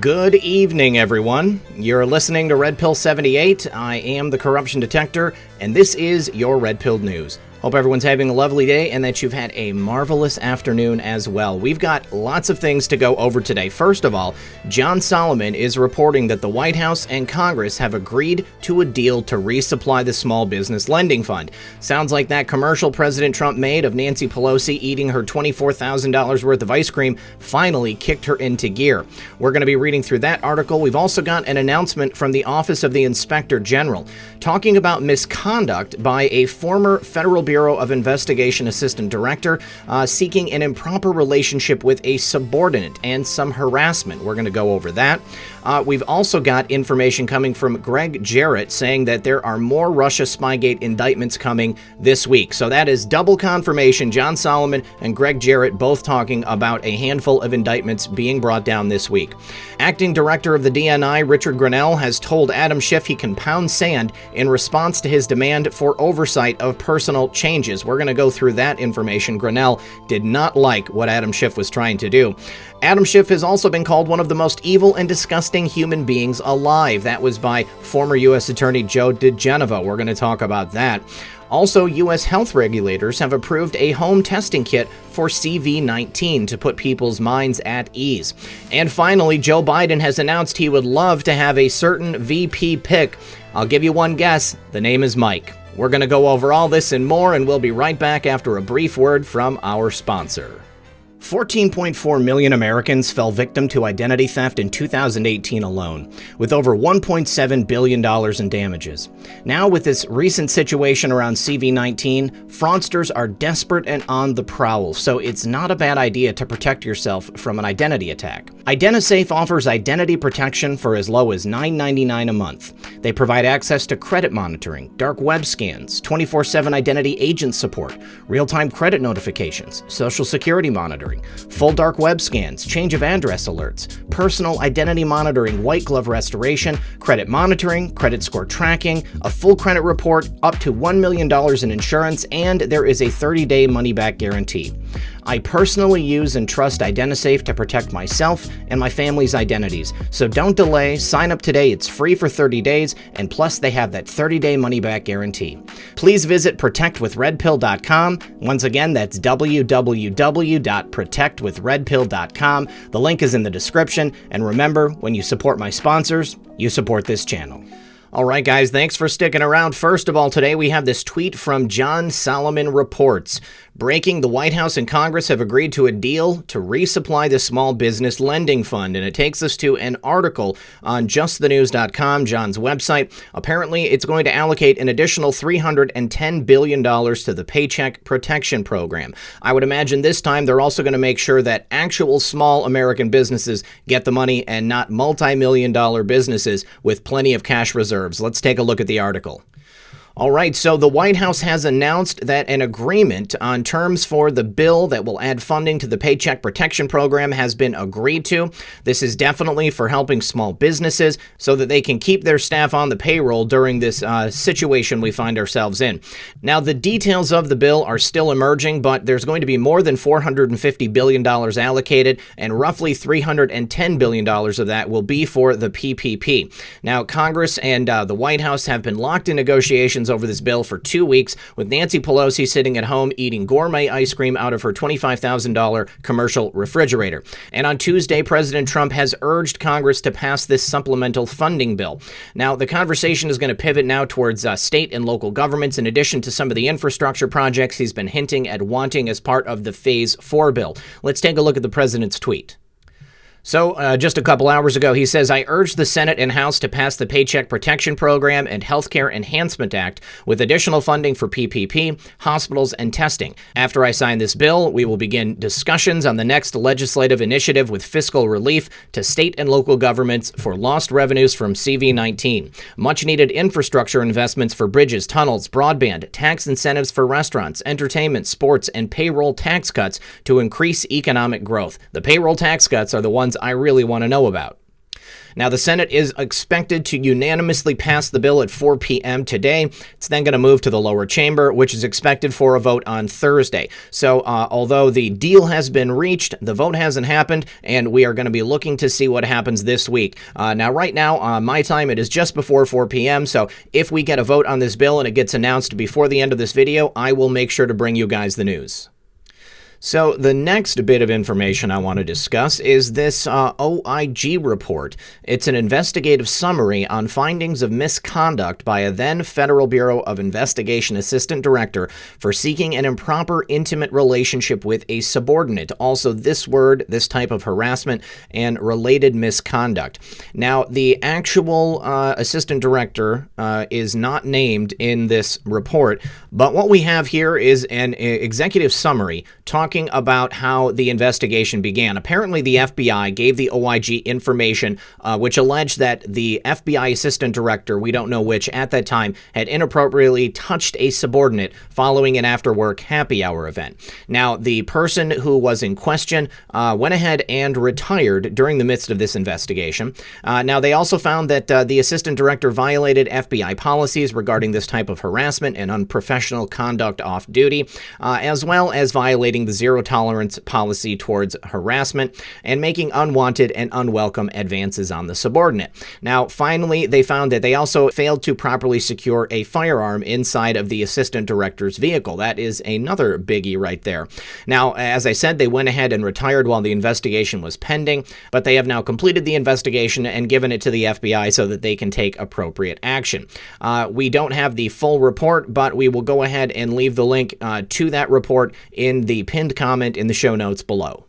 Good evening, everyone. You're listening to Red Pill 78. I am the Corruption Detector, and this is your Red Pill News. Hope everyone's having a lovely day and that you've had a marvelous afternoon as well. We've got lots of things to go over today. First of all, John Solomon is reporting that the White House and Congress have agreed to a deal to resupply the Small Business Lending Fund. Sounds like that commercial President Trump made of Nancy Pelosi eating her $24,000 worth of ice cream finally kicked her into gear. We're going to be reading through that article. We've also got an announcement from the Office of the Inspector General talking about misconduct by a former Federal Bureau of Investigation Assistant Director seeking an improper relationship with a subordinate and some harassment. We're going to go over that. We've also got information coming from Greg Jarrett saying that there are more Russia Spygate indictments coming this week. So that is double confirmation. John Solomon and Greg Jarrett both talking about a handful of indictments being brought down this week. Acting Director of the DNI, Richard Grennell, has told Adam Schiff he can pound sand in response to his demand for oversight of personal changes. We're going to go through that information. Grennell did not like what Adam Schiff was trying to do. Adam Schiff has also been called one of the most evil and disgusting human beings alive. That was by former U.S. Attorney Joe DeGenova. We're going to talk about that. Also, U.S. health regulators have approved a home testing kit for CV-19 to put people's minds at ease. And finally, Joe Biden has announced he would love to have a certain VP pick. I'll give you one guess. The name is Mike. We're going to go over all this and more, and we'll be right back after a brief word from our sponsor. 14.4 million Americans fell victim to identity theft in 2018 alone, with over $1.7 billion in damages. Now, with this recent situation around CV-19, fraudsters are desperate and on the prowl, so it's not a bad idea to protect yourself from an identity attack. IdentiSafe offers identity protection for as low as $9.99 a month. They provide access to credit monitoring, dark web scans, 24/7 identity agent support, real-time credit notifications, social security monitoring, full dark web scans, change of address alerts, personal identity monitoring, white glove restoration, credit monitoring, credit score tracking, a full credit report, up to $1 million in insurance, and there is a 30-day money-back guarantee. I personally use and trust IdentiSafe to protect myself and my family's identities. So don't delay, sign up today, it's free for 30 days, and plus they have that 30-day money-back guarantee. Please visit protectwithredpill.com. Once again, that's www.protectwithredpill.com. The link is in the description, and remember, when you support my sponsors, you support this channel. All right, guys, thanks for sticking around. First of all, today we have this tweet from John Solomon Reports. Breaking, the White House and Congress have agreed to a deal to resupply the Small Business Lending Fund. And it takes us to an article on justthenews.com, John's website. Apparently, it's going to allocate an additional $310 billion to the Paycheck Protection Program. I would imagine this time they're also going to make sure that actual small American businesses get the money and not multi-million-dollar businesses with plenty of cash reserves. Let's take a look at the article. All right, so the White House has announced that an agreement on terms for the bill that will add funding to the Paycheck Protection Program has been agreed to. This is definitely for helping small businesses so that they can keep their staff on the payroll during this situation we find ourselves in. Now, the details of the bill are still emerging, but there's going to be more than $450 billion allocated, and roughly $310 billion of that will be for the PPP. Now, Congress and the White House have been locked in negotiations over this bill for 2 weeks, with Nancy Pelosi sitting at home eating gourmet ice cream out of her $25,000 commercial refrigerator. And on Tuesday, President Trump has urged Congress to pass this supplemental funding bill. Now, the conversation is going to pivot now towards state and local governments, in addition to some of the infrastructure projects he's been hinting at wanting as part of the Phase 4 bill. Let's take a look at the president's tweet. So, just a couple hours ago, he says, I urge the Senate and House to pass the Paycheck Protection Program and Healthcare Enhancement Act with additional funding for PPP, hospitals, and testing. After I sign this bill, we will begin discussions on the next legislative initiative with fiscal relief to state and local governments for lost revenues from CV-19. Much-needed infrastructure investments for bridges, tunnels, broadband, tax incentives for restaurants, entertainment, sports, and payroll tax cuts to increase economic growth. The payroll tax cuts are the ones I really want to know about. Now, the Senate is expected to unanimously pass the bill at 4 p.m. today. It's then going to move to the lower chamber, which is expected for a vote on Thursday. So, although the deal has been reached, the vote hasn't happened, and we are going to be looking to see what happens this week. Now, right now, my time, it is just before 4 p.m., so if we get a vote on this bill and it gets announced before the end of this video, I will make sure to bring you guys the news. So the next bit of information I want to discuss is this OIG report. It's an investigative summary on findings of misconduct by a then Federal Bureau of Investigation Assistant Director for seeking an improper intimate relationship with a subordinate. Also, this type of harassment and related misconduct. Now, the actual Assistant Director is not named in this report, but what we have here is an executive summary talking about how the investigation began. Apparently, the FBI gave the OIG information which alleged that the FBI Assistant Director, we don't know which, at that time, had inappropriately touched a subordinate following an after-work happy hour event. Now, the person who was in question went ahead and retired during the midst of this investigation. Now, they also found that the Assistant Director violated FBI policies regarding this type of harassment and unprofessional conduct off duty, as well as violating the zero tolerance policy towards harassment and making unwanted and unwelcome advances on the subordinate. Now, finally, they found that they also failed to properly secure a firearm inside of the assistant director's vehicle. That is another biggie right there. Now, as I said, they went ahead and retired while the investigation was pending, but they have now completed the investigation and given it to the FBI so that they can take appropriate action. We don't have the full report, but we will go ahead and leave the link to that report in the pinned comment in the show notes below.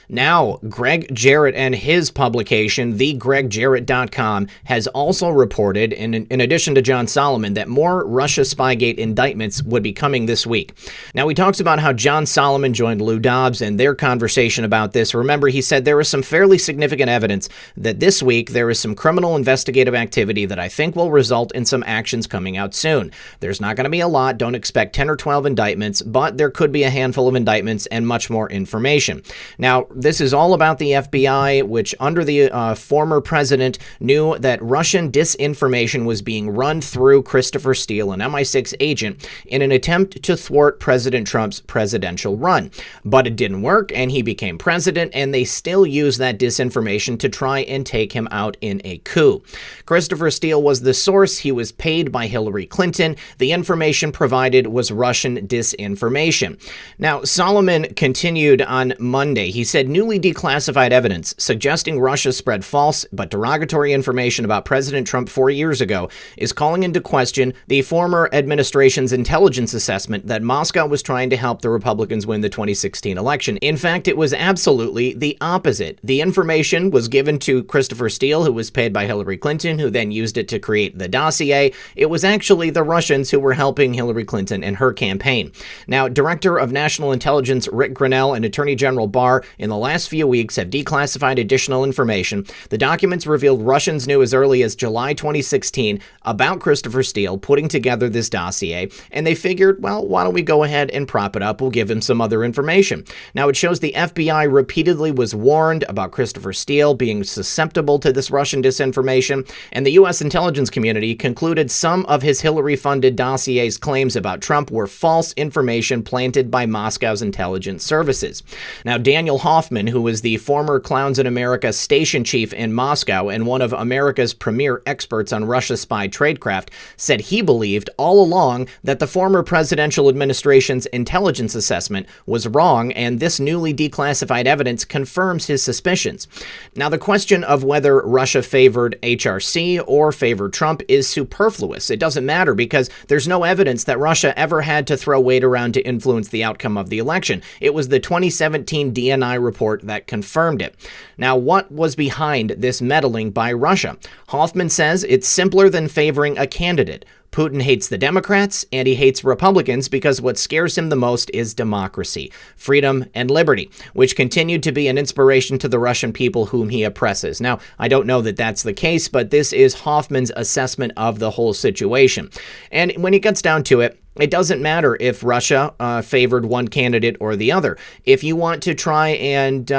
Now, Greg Jarrett and his publication, thegregjarrett.com, has also reported, in addition to John Solomon, that more Russia Spygate indictments would be coming this week. Now, he talks about how John Solomon joined Lou Dobbs and their conversation about this. Remember, he said there is some fairly significant evidence that this week there is some criminal investigative activity that I think will result in some actions coming out soon. There's not going to be a lot. Don't expect 10 or 12 indictments, but there could be a handful of indictments and much more information. Now, this is all about the FBI, which under the former president knew that Russian disinformation was being run through Christopher Steele, an MI6 agent, in an attempt to thwart President Trump's presidential run. But it didn't work, and he became president, and they still use that disinformation to try and take him out in a coup. Christopher Steele was the source. He was paid by Hillary Clinton. The information provided was Russian disinformation. Now, Solomon continued on Monday. He said, newly declassified evidence suggesting Russia spread false but derogatory information about President Trump 4 years ago is calling into question the former administration's intelligence assessment that Moscow was trying to help the Republicans win the 2016 election. In fact, it was absolutely the opposite. The information was given to Christopher Steele, who was paid by Hillary Clinton, who then used it to create the dossier. It was actually the Russians who were helping Hillary Clinton in her campaign. Now, Director of National Intelligence Rick Grennell and Attorney General Barr in the last few weeks have declassified additional information. The documents revealed Russians knew as early as July 2016 about Christopher Steele putting together this dossier, and they figured, well, why don't we go ahead and prop it up? We'll give him some other information. Now, it shows the FBI repeatedly was warned about Christopher Steele being susceptible to this Russian disinformation, and the U.S. intelligence community concluded some of his Hillary-funded dossier's claims about Trump were false information planted by Moscow's intelligence services. Now, Daniel Hoffman, who was the former Clowns in America station chief in Moscow and one of America's premier experts on Russia spy tradecraft, said he believed all along that the former presidential administration's intelligence assessment was wrong, and this newly declassified evidence confirms his suspicions. Now, the question of whether Russia favored HRC or favored Trump is superfluous. It doesn't matter because there's no evidence that Russia ever had to throw weight around to influence the outcome of the election. It was the 2017 DNI report that confirmed it. Now, what was behind this meddling by Russia? Hoffman says it's simpler than favoring a candidate. Putin hates the Democrats, and he hates Republicans because what scares him the most is democracy, freedom, and liberty, which continued to be an inspiration to the Russian people whom he oppresses. Now, I don't know that that's the case, but this is Hoffman's assessment of the whole situation. And when it gets down to it, it doesn't matter if Russia favored one candidate or the other. If you want to try and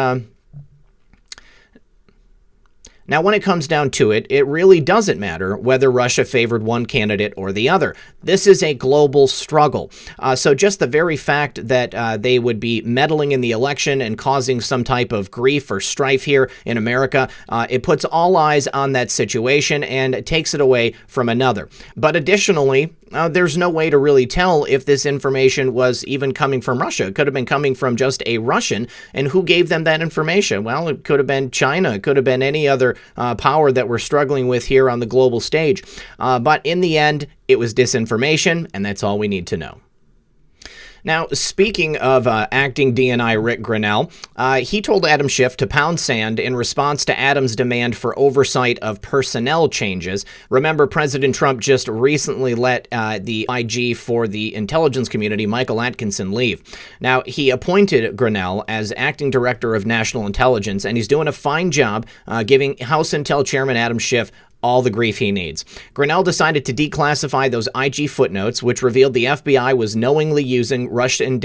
Now, when it comes down to it, it really doesn't matter whether Russia favored one candidate or the other. This is a global struggle. So just the very fact that they would be meddling in the election and causing some type of grief or strife here in America, it puts all eyes on that situation and takes it away from another. But additionally, there's no way to really tell if this information was even coming from Russia. It could have been coming from just a Russian, and who gave them that information? Well, it could have been China. It could have been any other power that we're struggling with here on the global stage. But in the end, it was disinformation, and that's all we need to know. Now, speaking of acting DNI Rick Grennell, he told Adam Schiff to pound sand in response to Adam's demand for oversight of personnel changes. Remember, President Trump just recently let the IG for the intelligence community, Michael Atkinson, leave. Now, he appointed Grennell as acting director of national intelligence, and he's doing a fine job giving House Intel Chairman Adam Schiff all the grief he needs. Grennell decided to declassify those IG footnotes, which revealed the FBI was knowingly using Russian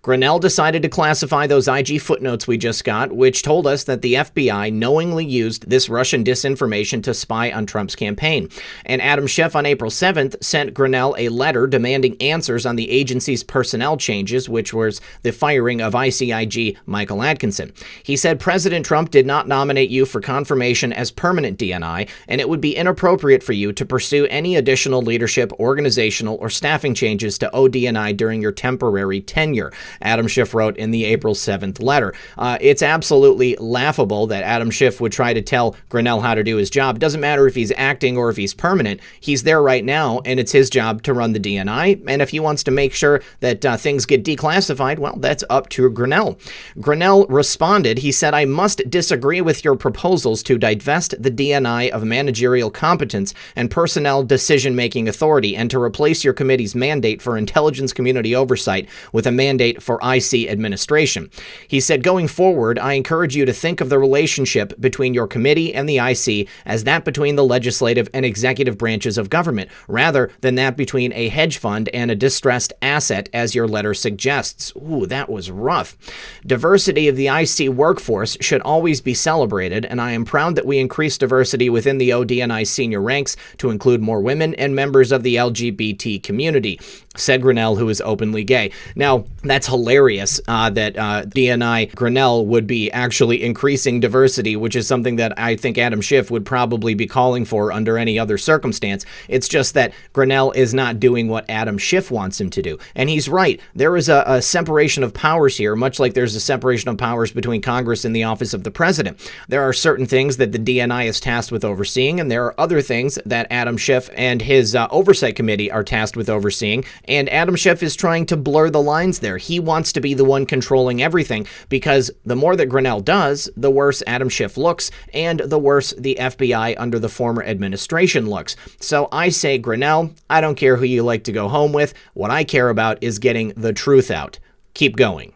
Grennell decided to classify those IG footnotes we just got, which told us that the FBI knowingly used this Russian disinformation to spy on Trump's campaign. And Adam Schiff on April 7th sent Grennell a letter demanding answers on the agency's personnel changes, which was the firing of ICIG Michael Atkinson. He said President Trump did not nominate you for confirmation as permanent DNI, and it would be inappropriate for you to pursue any additional leadership, organizational, or staffing changes to ODNI during your temporary tenure. Adam Schiff wrote in the April 7th letter. It's absolutely laughable that Adam Schiff would try to tell Grennell how to do his job. It doesn't matter if he's acting or if he's permanent. He's there right now, and it's his job to run the DNI. And if he wants to make sure that things get declassified, well, that's up to Grennell. Grennell responded. He said, "I must disagree with your proposals to divest the DNI of managerial competence and personnel decision-making authority and to replace your committee's mandate for intelligence community oversight with a mandate for IC administration." He said, "Going forward, I encourage you to think of the relationship between your committee and the IC as that between the legislative and executive branches of government, rather than that between a hedge fund and a distressed asset, as your letter suggests." Ooh, that was rough. "Diversity of the IC workforce should always be celebrated, and I am proud that we increased diversity within the ODNI senior ranks to include more women and members of the LGBT community," said Grennell, who is openly gay. Now, that's hilarious that DNI Grennell would be actually increasing diversity, which is something that I think Adam Schiff would probably be calling for under any other circumstance. It's just that Grennell is not doing what Adam Schiff wants him to do. And he's right. There is a separation of powers here, much like there's a separation of powers between Congress and the office of the president. There are certain things that the DNI is tasked with overseeing, and there are other things that Adam Schiff and his oversight committee are tasked with overseeing. And Adam Schiff is trying to blur the lines there. He wants to be the one controlling everything, because the more that Grennell does, the worse Adam Schiff looks, and the worse the FBI under the former administration looks. So I say, Grennell, I don't care who you like to go home with. What I care about is getting the truth out. Keep going.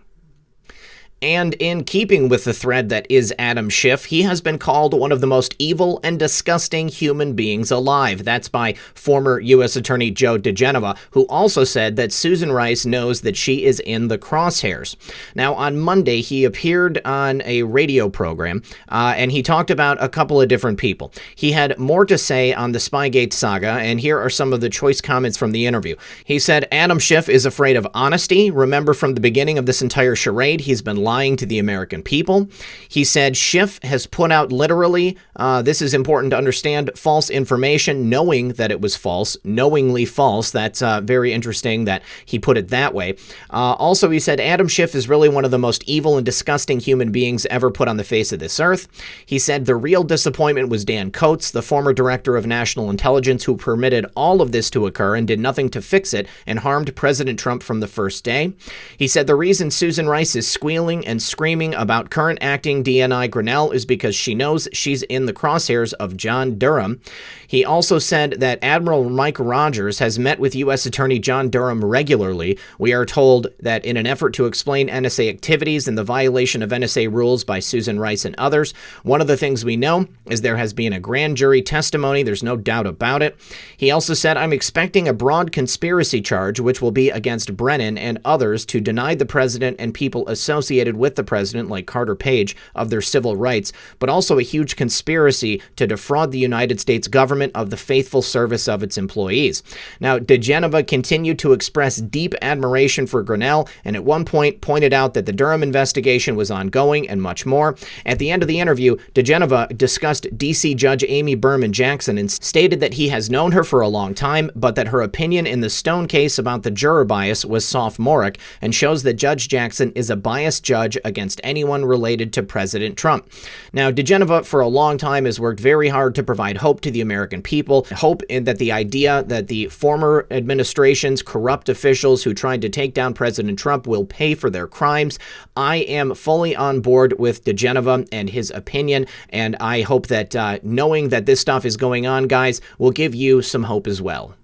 And in keeping with the thread that is Adam Schiff, he has been called one of the most evil and disgusting human beings alive. That's by former U.S. Attorney Joe DeGenova, who also said that Susan Rice knows that she is in the crosshairs. Now, on Monday, he appeared on a radio program, and he talked about a couple of different people. He had more to say on the Spygate saga, and here are some of the choice comments from the interview. He said, "Adam Schiff is afraid of honesty. Remember, from the beginning of this entire charade, he's been lying to the American people." He said Schiff has put out literally, this is important to understand, false information, knowing that it was false, knowingly false. That's very interesting that he put it that way. Also, he said Adam Schiff is really one of the most evil and disgusting human beings ever put on the face of this earth. He said the real disappointment was Dan Coates, the former director of national intelligence, who permitted all of this to occur and did nothing to fix it and harmed President Trump from the first day. He said the reason Susan Rice is squealing and screaming about current acting DNI Grennell is because she knows she's in the crosshairs of John Durham. He also said that Admiral Mike Rogers has met with U.S. Attorney John Durham regularly. We are told that in an effort to explain NSA activities and the violation of NSA rules by Susan Rice and others. One of the things we know is there has been a grand jury testimony. There's no doubt about it. He also said, I'm expecting a broad conspiracy charge, which will be against Brennan and others to deny the president and people associated associated with the president, like Carter Page, of their civil rights, but also a huge conspiracy to defraud the United States government of the faithful service of its employees. Now, DeGeneva continued to express deep admiration for Grennell, and at one point pointed out that the Durham investigation was ongoing and much more. At the end of the interview, DeGeneva discussed D.C. Judge Amy Berman Jackson and stated that he has known her for a long time, but that her opinion in the Stone case about the juror bias was sophomoric and shows that Judge Jackson is a biased judge against anyone related to President Trump. Now, DeGeneva for a long time has worked very hard to provide hope to the American people, hope in that the idea that the former administration's corrupt officials who tried to take down President Trump will pay for their crimes. I am fully on board with DeGeneva and his opinion, and I hope that knowing that this stuff is going on, guys, will give you some hope as well.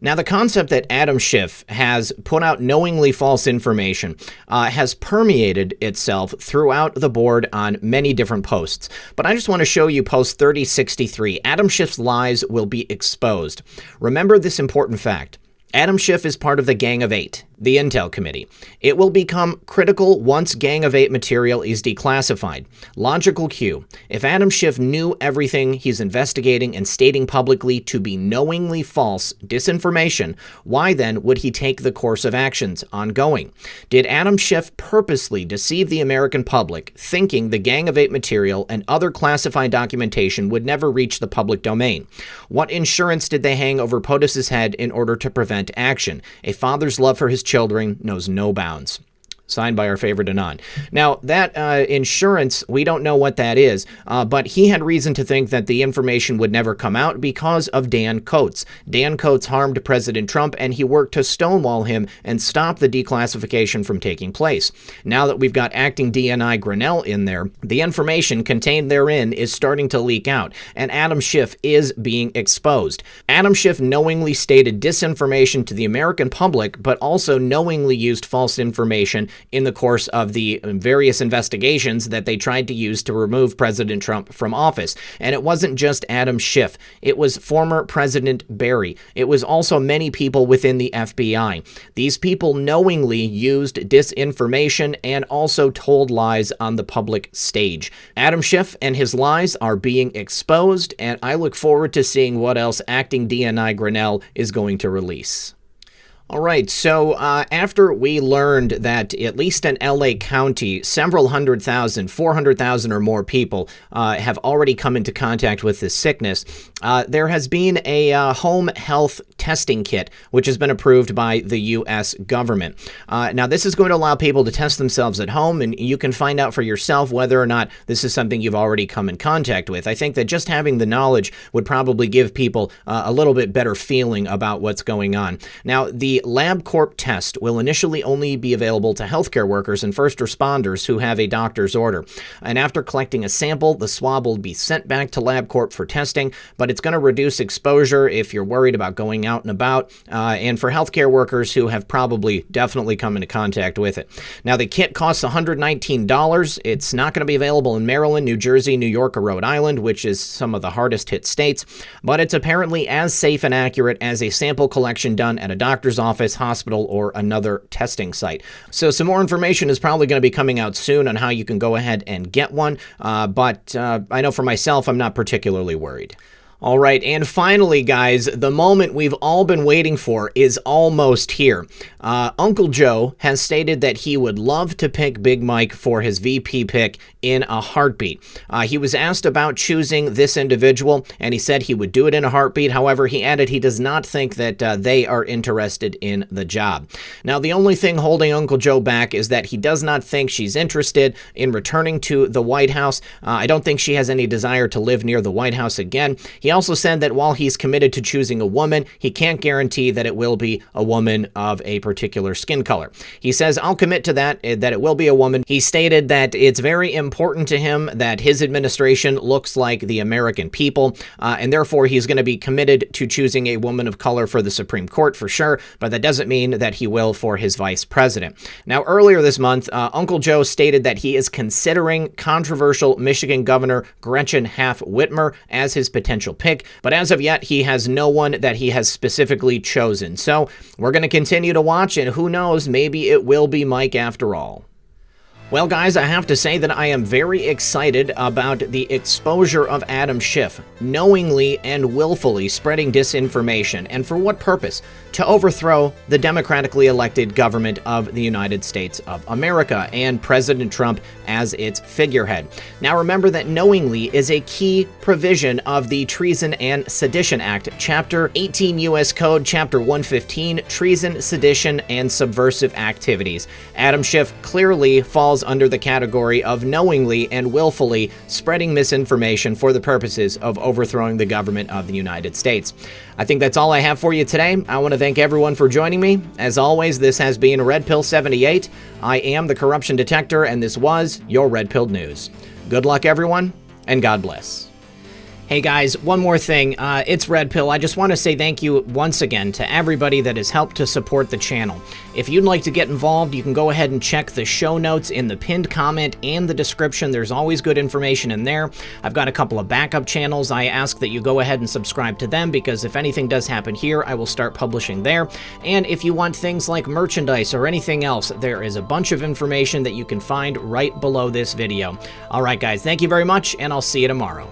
Now, the concept that Adam Schiff has put out knowingly false information has permeated itself throughout the board on many different posts. But I just want to show you post 3063. Adam Schiff's lies will be exposed. Remember this important fact. Adam Schiff is part of the Gang of Eight, the Intel Committee. It will become critical once Gang of Eight material is declassified. Logical cue. If Adam Schiff knew everything he's investigating and stating publicly to be knowingly false disinformation, why then would he take the course of actions ongoing? Did Adam Schiff purposely deceive the American public, thinking the Gang of Eight material and other classified documentation would never reach the public domain? What insurance did they hang over POTUS's head in order to prevent action? A father's love for his children knows no bounds. Signed by our favorite Anon. Now, that insurance, we don't know what that is, but he had reason to think that the information would never come out because of Dan Coates. Dan Coates harmed President Trump, and he worked to stonewall him and stop the declassification from taking place. Now that we've got acting DNI Grennell in there, the information contained therein is starting to leak out, and Adam Schiff is being exposed. Adam Schiff knowingly stated disinformation to the American public, but also knowingly used false information in the course of the various investigations that they tried to use to remove President Trump from office. And it wasn't just Adam Schiff. It was former President Barry. It was also many people within the FBI. These people knowingly used disinformation and also told lies on the public stage. Adam Schiff and his lies are being exposed, and I look forward to seeing what else acting DNI Grennell is going to release. All right, so after we learned that at least in LA County, several 100,000, 400,000 or more people have already come into contact with this sickness, there has been a home health testing kit, which has been approved by the U.S. government. Now, this is going to allow people to test themselves at home, and you can find out for yourself whether or not this is something you've already come in contact with. I think that just having the knowledge would probably give people a little bit better feeling about what's going on. Now, the LabCorp test will initially only be available to healthcare workers and first responders who have a doctor's order. And after collecting a sample, the swab will be sent back to LabCorp for testing, but it's going to reduce exposure if you're worried about going out and about, and for healthcare workers who have probably definitely come into contact with it. Now, the kit costs $119. It's not going to be available in Maryland, New Jersey, New York, or Rhode Island, which is some of the hardest hit states, but it's apparently as safe and accurate as a sample collection done at a doctor's office, hospital, or another testing site. So some more information is probably going to be coming out soon on how you can go ahead and get one, but I know for myself, I'm not particularly worried. All right, and finally, guys, the moment we've all been waiting for is almost here. Uncle Joe has stated that he would love to pick Big Mike for his VP pick in a heartbeat. He was asked about choosing this individual, and he said he would do it in a heartbeat. However, he added he does not think that they are interested in the job. Now, the only thing holding Uncle Joe back is that he does not think she's interested in returning to the White House. I don't think she has any desire to live near the White House again. He also said that while he's committed to choosing a woman, he can't guarantee that it will be a woman of a particular skin color. He says, I'll commit to that it will be a woman. He stated that it's very important to him that his administration looks like the American people, and therefore he's going to be committed to choosing a woman of color for the Supreme Court for sure, but that doesn't mean that he will for his vice president. Now, earlier this month, Uncle Joe stated that he is considering controversial Michigan Governor Gretchen Whitmer as his potential pick, but as of yet, he has no one that he has specifically chosen. So we're going to continue to watch, and who knows, maybe it will be Mike after all. Well, guys, I have to say that I am very excited about the exposure of Adam Schiff, knowingly and willfully spreading disinformation. And for what purpose? To overthrow the democratically elected government of the United States of America and President Trump as its figurehead. Now, remember that knowingly is a key provision of the Treason and Sedition Act, Chapter 18 U.S. Code, Chapter 115, Treason, Sedition, and Subversive Activities. Adam Schiff clearly falls under the category of knowingly and willfully spreading misinformation for the purposes of overthrowing the government of the United States. I think that's all I have for you today. I want to thank everyone for joining me. As always, this has been Red Pill 78. I am the Corruption Detector, and this was your Red Pill News. Good luck, everyone, and God bless. Hey guys, one more thing. It's Red Pill. I just want to say thank you once again to everybody that has helped to support the channel. If you'd like to get involved, you can go ahead and check the show notes in the pinned comment and the description. There's always good information in there. I've got a couple of backup channels. I ask that you go ahead and subscribe to them because if anything does happen here, I will start publishing there. And if you want things like merchandise or anything else, there is a bunch of information that you can find right below this video. All right, guys, thank you very much, and I'll see you tomorrow.